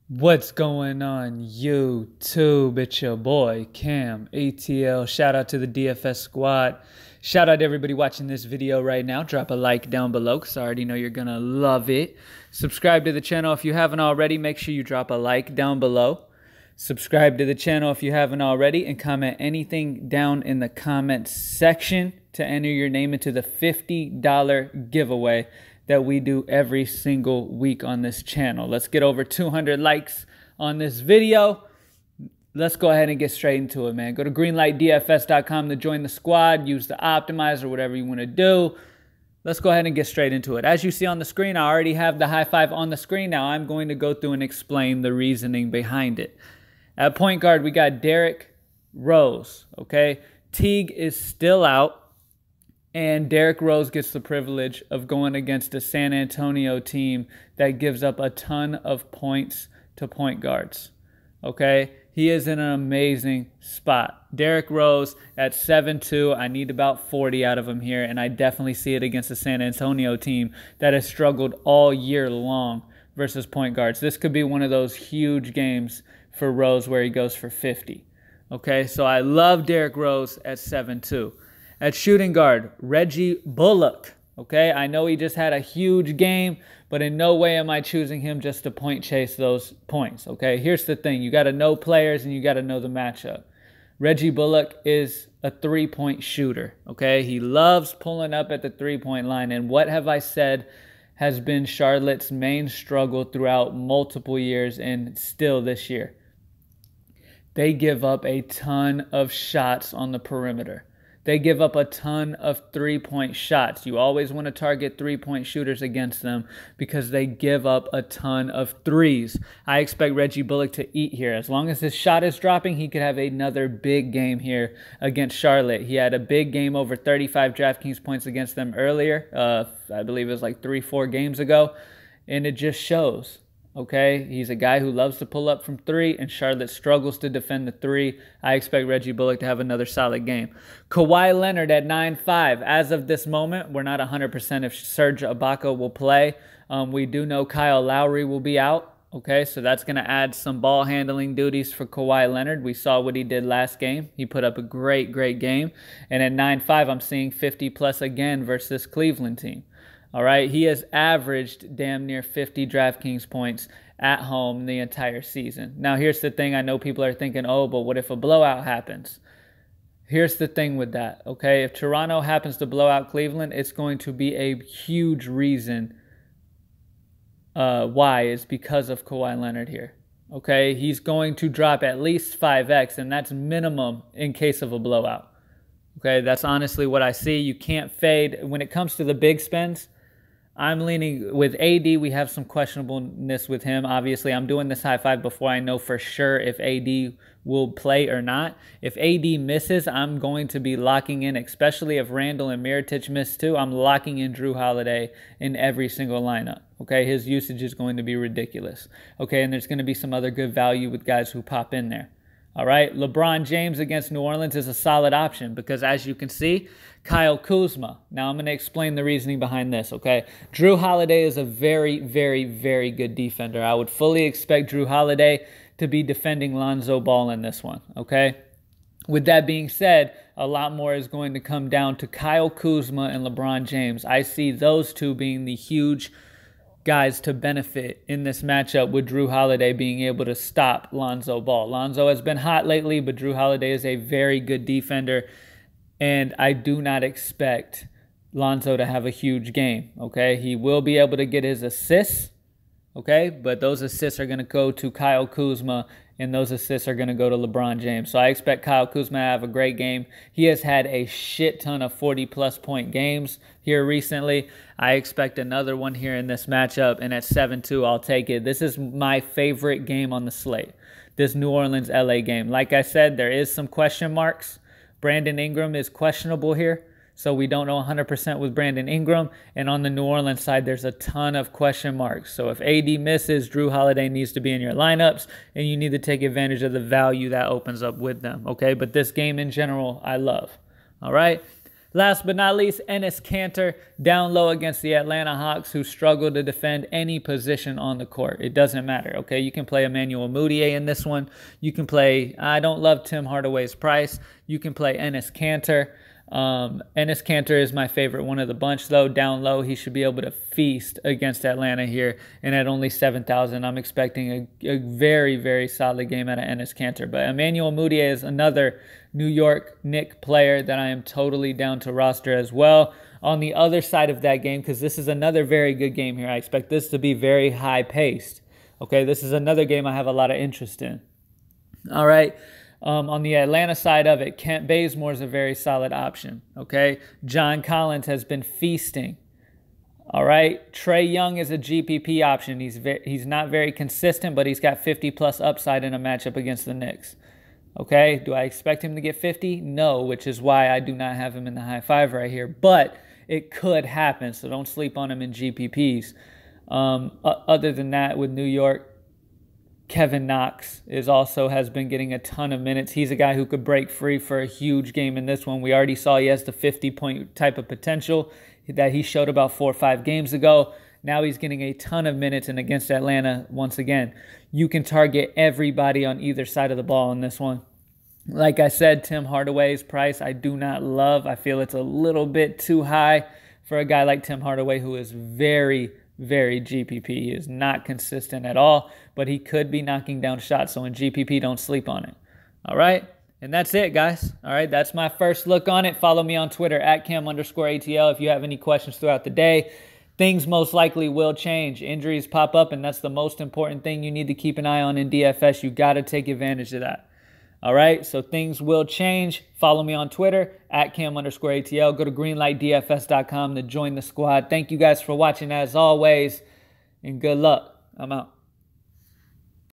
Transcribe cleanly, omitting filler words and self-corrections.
What's going on YouTube? It's your boy Cam ATL. Shout out to the DFS squad. Shout out to everybody watching this video right now. Drop a like down below because I already know you're gonna love it. Subscribe to the channel if you haven't already. Make sure you drop a like down below. Subscribe to the channel if you haven't already, and comment anything down in the comment section to enter your name into the $50 giveaway that we do every single week on this channel. Let's get over 200 likes on this video. Let's go ahead and get straight into it, man. Go to greenlightdfs.com to join the squad. Use the optimizer, whatever you want to do. Let's go ahead and get straight into it. As you see on the screen, I already have the high five on the screen. Now I'm going to go through and explain the reasoning behind it. At point guard, we got Derrick Rose, okay? Teague is still out. And Derrick Rose gets the privilege of going against a San Antonio team that gives up a ton of points to point guards. Okay? He is in an amazing spot. Derrick Rose at 7'2". I need about 40 out of him here, and I definitely see it against a San Antonio team that has struggled all year long versus point guards. This could be one of those huge games for Rose where he goes for 50. Okay? So I love Derrick Rose at 7'2". At shooting guard, Reggie Bullock. Okay, I know he just had a huge game, but in no way am I choosing him just to point chase those points. Okay, here's the thing. You got to know players and you got to know the matchup. Reggie Bullock is a three-point shooter. Okay, he loves pulling up at the three-point line. And what have I said has been Charlotte's main struggle throughout multiple years and still this year? They give up a ton of shots on the perimeter. They give up a ton of three-point shots. You always want to target three-point shooters against them because they give up a ton of threes. I expect Reggie Bullock to eat here. As long as his shot is dropping, he could have another big game here against Charlotte. He had a big game, over 35 DraftKings points against them earlier. I believe it was like 3-4 games ago. And it just shows. Okay, he's a guy who loves to pull up from three, and Charlotte struggles to defend the three. I expect Reggie Bullock to have another solid game. Kawhi Leonard at 9'5". As of this moment, we're not 100% if Serge Ibaka will play. We do know Kyle Lowry will be out. Okay, so that's going to add some ball handling duties for Kawhi Leonard. We saw what he did last game. He put up a great game. And at 9'5", I'm seeing 50+ again versus this Cleveland team. All right, he has averaged damn near 50 DraftKings points at home the entire season. Now, here's the thing. I know people are thinking, oh, but what if a blowout happens? Here's the thing with that, okay? If Toronto happens to blow out Cleveland, it's going to be a huge reason why is because of Kawhi Leonard here, okay? He's going to drop at least 5x, and that's minimum in case of a blowout, okay? That's honestly what I see. You can't fade. When it comes to the big spends, I'm leaning with AD. We have some questionableness with him. Obviously, I'm doing this high five before I know for sure if AD will play or not. If AD misses, I'm going to be locking in, especially if Randall and Mirotic miss too. I'm locking in Jrue Holiday in every single lineup. Okay, his usage is going to be ridiculous. Okay, and there's going to be some other good value with guys who pop in there. All right, LeBron James against New Orleans is a solid option because, as you can see, Kyle Kuzma. Now, I'm going to explain the reasoning behind this, okay? Jrue Holiday is a very good defender. I would fully expect Jrue Holiday to be defending Lonzo Ball in this one, okay? With that being said, a lot more is going to come down to Kyle Kuzma and LeBron James. I see those two being the huge guys to benefit in this matchup, with Jrue Holiday being able to stop Lonzo Ball. Lonzo has been hot lately, but Jrue Holiday is a very good defender, and I do not expect Lonzo to have a huge game, okay? He will be able to get his assists, okay? But those assists are going to go to Kyle Kuzma, and those assists are going to go to LeBron James. So I expect Kyle Kuzma to have a great game. He has had a shit ton of 40+ point games here recently. I expect another one here in this matchup, and at 7-2, I'll take it. This is my favorite game on the slate, this New Orleans-LA game. Like I said, there is some question marks. Brandon Ingram is questionable here, so we don't know 100% with Brandon Ingram. And on the New Orleans side, there's a ton of question marks. So if AD misses, Jrue Holiday needs to be in your lineups, and you need to take advantage of the value that opens up with them, okay? But this game in general, I love, all right? Last but not least, Enes Kanter down low against the Atlanta Hawks, who struggle to defend any position on the court. It doesn't matter, okay? You can play Emmanuel Mudiay in this one. You can play, I don't love Tim Hardaway's price. You can play Enes Kanter. Enes Kanter is my favorite one of the bunch, though. Down low, he should be able to feast against Atlanta here. And at only 7,000, I'm expecting a very, very solid game out of Enes Kanter. But Emmanuel Mudiay is another New York Knicks player that I am totally down to roster as well. On the other side of that game, because this is another very good game here, I expect this to be very high-paced. Okay, this is another game I have a lot of interest in. All right. On the Atlanta side of it, Kent Bazemore is a very solid option, okay? John Collins has been feasting, all right? Trey Young is a GPP option. He's not very consistent, but he's got 50-plus upside in a matchup against the Knicks, okay? Do I expect him to get 50? No, which is why I do not have him in the high five right here, but it could happen, so don't sleep on him in GPPs. Other than that, with New York, Kevin Knox has been getting a ton of minutes. He's a guy who could break free for a huge game in this one. We already saw he has the 50-point type of potential that he showed about 4 or 5 games ago. Now he's getting a ton of minutes, and against Atlanta, once again, you can target everybody on either side of the ball in this one. Like I said, Tim Hardaway's price I do not love. I feel it's a little bit too high for a guy like Tim Hardaway, who is very GPP. He is not consistent at all, but he could be knocking down shots. So in GPP, don't sleep on it. All right. And that's it, guys. All right. That's my first look on it. Follow me on Twitter at @Cam_ATL if you have any questions throughout the day. Things most likely will change. Injuries pop up, and that's the most important thing you need to keep an eye on in DFS. You got to take advantage of that. All right, so things will change. Follow me on Twitter at Cam_ATL. Go to greenlightdfs.com to join the squad. Thank you guys for watching as always, and good luck. I'm out.